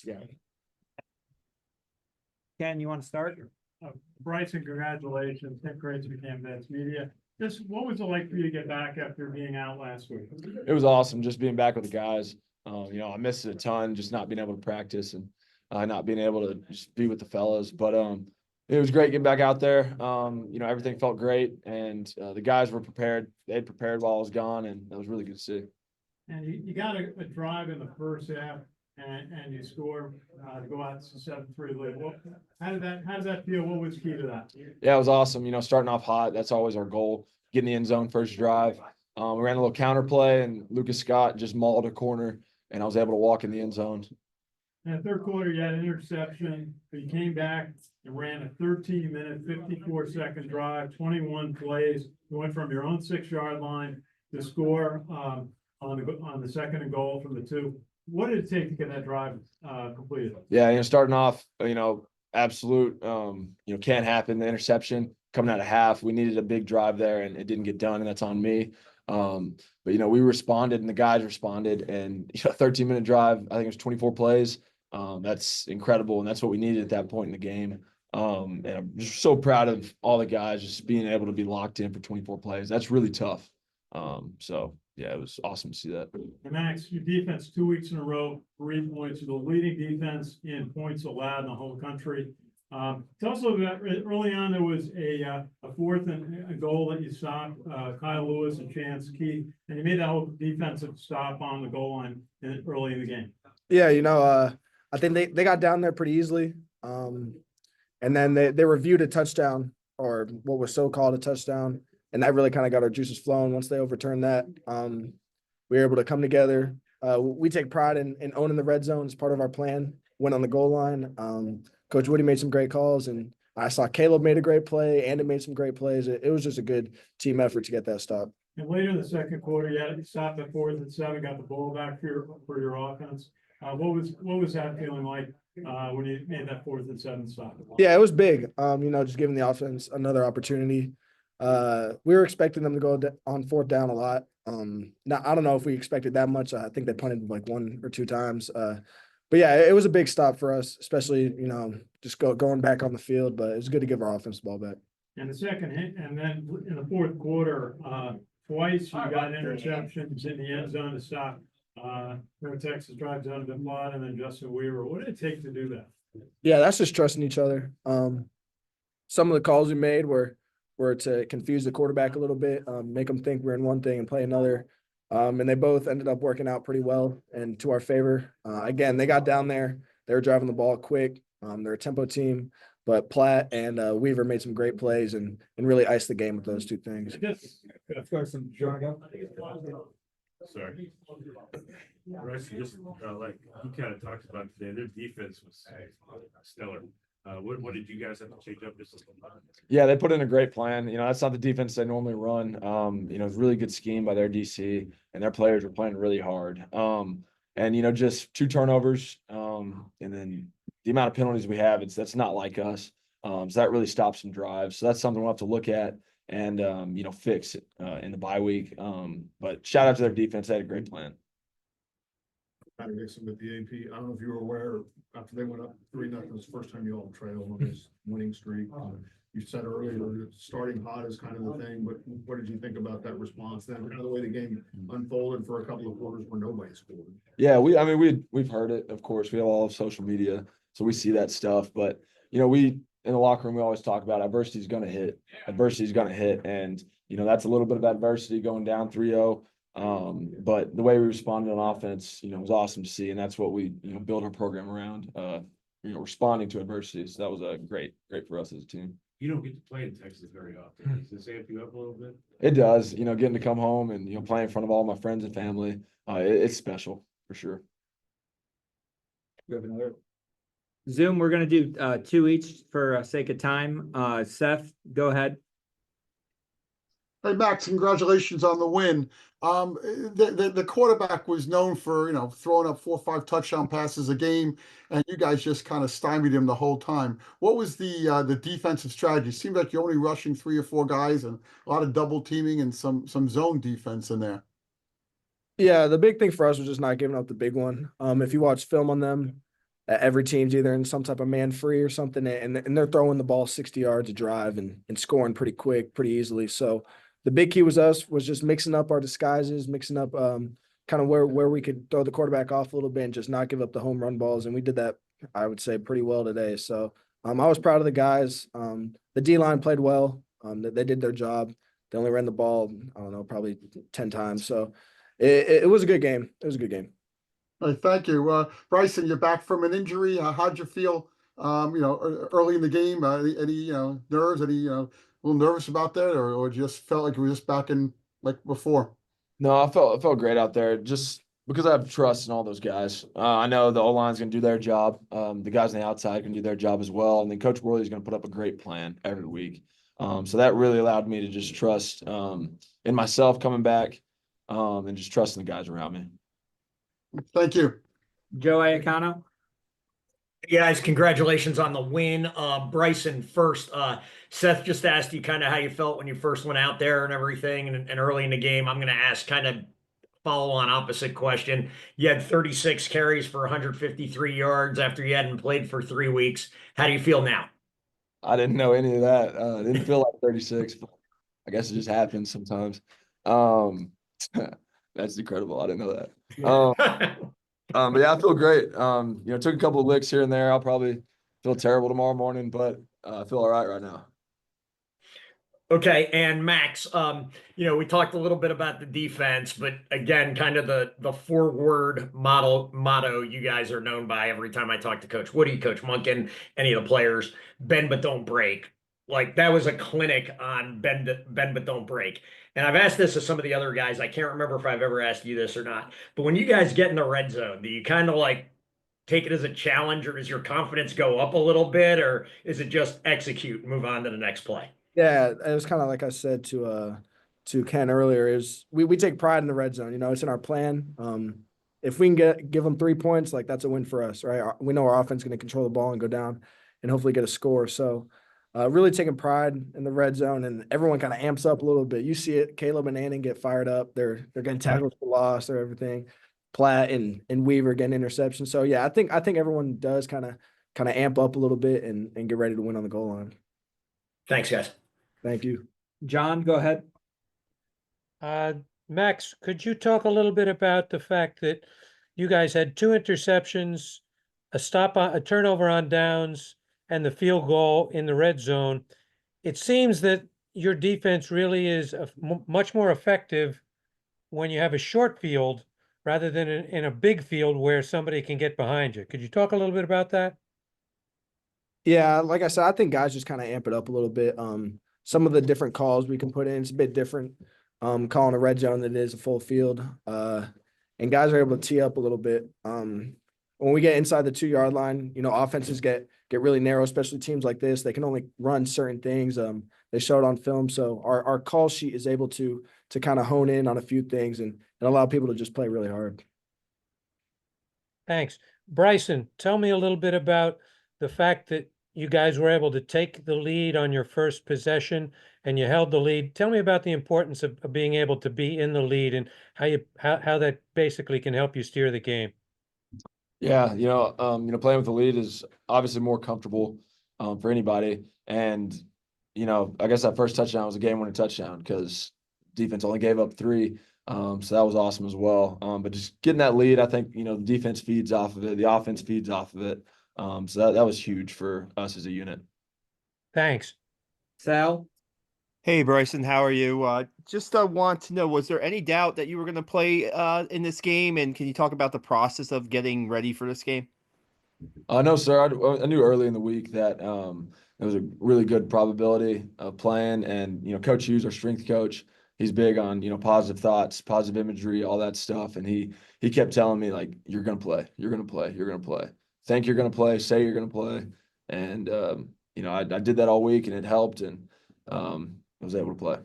Yeah. Ken, you want to start? Bryson, congratulations. 10th grade became Vets Media. Just what was it like for you to get back after being out last week? It was awesome just being back with the guys. I missed it a ton, just not being able to practice and not being able to just be with the fellas. But it was great getting back out there. Everything felt great, and the guys were prepared. They had prepared while I was gone, and that was really good to see. And you got a drive in the first half, and you score to go out to 7-3 lead. How did that feel? What was key to that? Yeah, it was awesome. Starting off hot, that's always our goal. Get in the end zone first drive. We ran a little counter play, and Lucas Scott just mauled a corner, and I was able to walk in the end zone. In the third quarter, you had an interception, but you came back and ran a 13-minute, 54-second drive, 21 plays. You went from your own 6-yard line to score on the second and goal from the 2. What did it take to get that drive completed? Yeah, starting off, absolute, can't happen. The interception coming out of half, we needed a big drive there, and it didn't get done, and that's on me. But we responded, and the guys responded, and 13-minute drive. I think it was 24 plays. That's incredible, and that's what we needed at that point in the game. And I'm just so proud of all the guys just being able to be locked in for 24 plays. That's really tough. Yeah, it was awesome to see that. And Max, your defense 2 weeks in a row, 3 points. You're the leading defense in points allowed in the whole country. Tell us a little bit. Early on, there was a 4th and a goal that you stopped, Kyle Lewis and Chance Keith, and you made that whole defensive stop on the goal line early in the game. Yeah, I think they got down there pretty easily. And then they reviewed a touchdown, or what was so-called a touchdown. And that really kind of got our juices flowing. Once they overturned that, we were able to come together. We take pride in owning the red zone as part of our plan. Went on the goal line. Coach Woody made some great calls, and I saw Caleb made a great play. Andy made some great plays. It was just a good team effort to get that stop. And later in the second quarter, you stopped at 4th and 7, got the ball back for your offense. What was that feeling like when you made that 4th and 7 stop? Yeah, it was big. Just giving the offense another opportunity. We were expecting them to go on 4th down a lot. Now I don't know if we expected that much. I think they punted like 1 or 2 times. But yeah, it was a big stop for us, especially just going back on the field. But it was good to give our offense the ball back. And the second hit, and then in the 4th quarter, twice you got interceptions in the end zone to stop. Texas drives out of the lot, and then Justin Weaver. What did it take to do that? Yeah, that's just trusting each other. Some of the calls we made were to confuse the quarterback a little bit, make them think we're in one thing and play another. And they both ended up working out pretty well and to our favor. Again, they got down there. They were driving the ball quick. They're a tempo team, but Platt and Weaver made some great plays and really iced the game with those 2 things. Sorry. Bryson, just like he kind of talked about today, their defense was stellar. What did you guys have to change up just? Yeah, they put in a great plan. That's not the defense they normally run. It's really good scheme by their DC, and their players were playing really hard. And just 2 turnovers, and then the amount of penalties we have, that's not like us. So that really stops some drives. So that's something we'll have to look at and fix in the bye week. But shout out to their defense; they had a great plan. Nixon with the AP. I don't know if you were aware, after they went up 3-0, was the first time you all trailed on this winning streak. You said earlier that starting hot is kind of the thing, but what did you think about that response then? Kind of the way the game unfolded for a couple of quarters where nobody scored. Yeah, we've heard it. Of course, we have all of social media, so we see that stuff. But we in the locker room, we always talk about adversity is going to hit. Adversity is going to hit, and that's a little bit of adversity going down 3-0. But the way we responded on offense, was awesome to see, and that's what we build our program around. Responding to adversity. So that was great for us as a team. You don't get to play in Texas very often. Does this amp you up a little bit? It does. Getting to come home and play in front of all my friends and family. It's special for sure. We have another Zoom. We're going to do 2 each for sake of time. Seth, go ahead. Hey, Max, congratulations on the win. The quarterback was known for, throwing up 4 or 5 touchdown passes a game, and you guys just kind of stymied him the whole time. What was the defensive strategy? It seemed like you're only rushing 3 or 4 guys and a lot of double teaming and some zone defense in there. Yeah, the big thing for us was just not giving up the big one. If you watch film on them, every team's either in some type of man free or something, and they're throwing the ball 60 yards a drive and scoring pretty quick, pretty easily. So the big key was just mixing up our disguises, mixing up kind of where we could throw the quarterback off a little bit and just not give up the home run balls. And we did that, I would say, pretty well today. So I was proud of the guys. The D line played well. They did their job. They only ran the ball, I don't know, probably 10 times. So it was a good game. It was a good game. All right, thank you. Bryson, you're back from an injury. How'd you feel, early in the game? Any nerves, a little nervous about that, or just felt like you were just back in like before? No, I felt great out there just because I have trust in all those guys. I know the O-line's going to do their job. The guys on the outside can do their job as well. And then Coach Worley's going to put up a great plan every week. So that really allowed me to just trust in myself coming back and just trusting the guys around me. Thank you. Joe Iacano? Yeah, guys, congratulations on the win. Bryson, first, Seth just asked you kind of how you felt when you first went out there and everything and early in the game. I'm going to ask kind of follow on opposite question. You had 36 carries for 153 yards after you hadn't played for 3 weeks. How do you feel now? I didn't know any of that. I didn't feel like 36, but I guess it just happens sometimes. That's incredible. I didn't know that. But yeah, I feel great. Took a couple of licks here and there. I'll probably feel terrible tomorrow morning, but I feel all right now. Okay, and Max, we talked a little bit about the defense, but again, kind of the four-word motto you guys are known by every time I talk to Coach Woody, Coach Monken, any of the players, bend but don't break. Like that was a clinic on bend but don't break. And I've asked this to some of the other guys. I can't remember if I've ever asked you this or not, but when you guys get in the red zone, do you kind of like take it as a challenge, or does your confidence go up a little bit, or is it just execute and move on to the next play? Yeah, it was kind of like I said to Ken earlier, is we take pride in the red zone. It's in our plan. If we can give them 3 points, like that's a win for us, right? We know our offense is going to control the ball and go down and hopefully get a score. So really taking pride in the red zone, and everyone kind of amps up a little bit. You see it, Caleb and Annan get fired up. They're getting tackles for loss or everything. Platt and Weaver getting interceptions. So yeah, I think everyone does kind of amp up a little bit and get ready to win on the goal line. Thanks, guys. Thank you. John, go ahead. Max, could you talk a little bit about the fact that you guys had 2 interceptions, a turnover on downs, and the field goal in the red zone? It seems that your defense really is much more effective when you have a short field rather than in a big field where somebody can get behind you. Could you talk a little bit about that? Yeah, like I said, I think guys just kind of amp it up a little bit. Some of the different calls we can put in, it's a bit different. Calling a red zone than it is a full field. And guys are able to tee up a little bit. When we get inside the 2-yard line, offenses get really narrow, especially teams like this. They can only run certain things. They show it on film. So our call sheet is able to kind of hone in on a few things and allow people to just play really hard. Thanks. Bryson, tell me a little bit about the fact that you guys were able to take the lead on your first possession and you held the lead. Tell me about the importance of being able to be in the lead and how that basically can help you steer the game. Yeah, playing with the lead is obviously more comfortable for anybody. And, I guess that first touchdown was a game-winning touchdown because defense only gave up 3. So that was awesome as well. But just getting that lead, I think, the defense feeds off of it. The offense feeds off of it. So that was huge for us as a unit. Thanks. Sal? Hey Bryson, how are you? Just want to know, was there any doubt that you were going to play in this game? And can you talk about the process of getting ready for this game? No, sir. I knew early in the week that it was a really good probability of playing. And, Coach Hughes, our strength coach, he's big on, positive thoughts, positive imagery, all that stuff. And he kept telling me, like, you're going to play, you're going to play, you're going to play. Think you're going to play, say you're going to play. And, I did that all week and it helped. And I was able to play.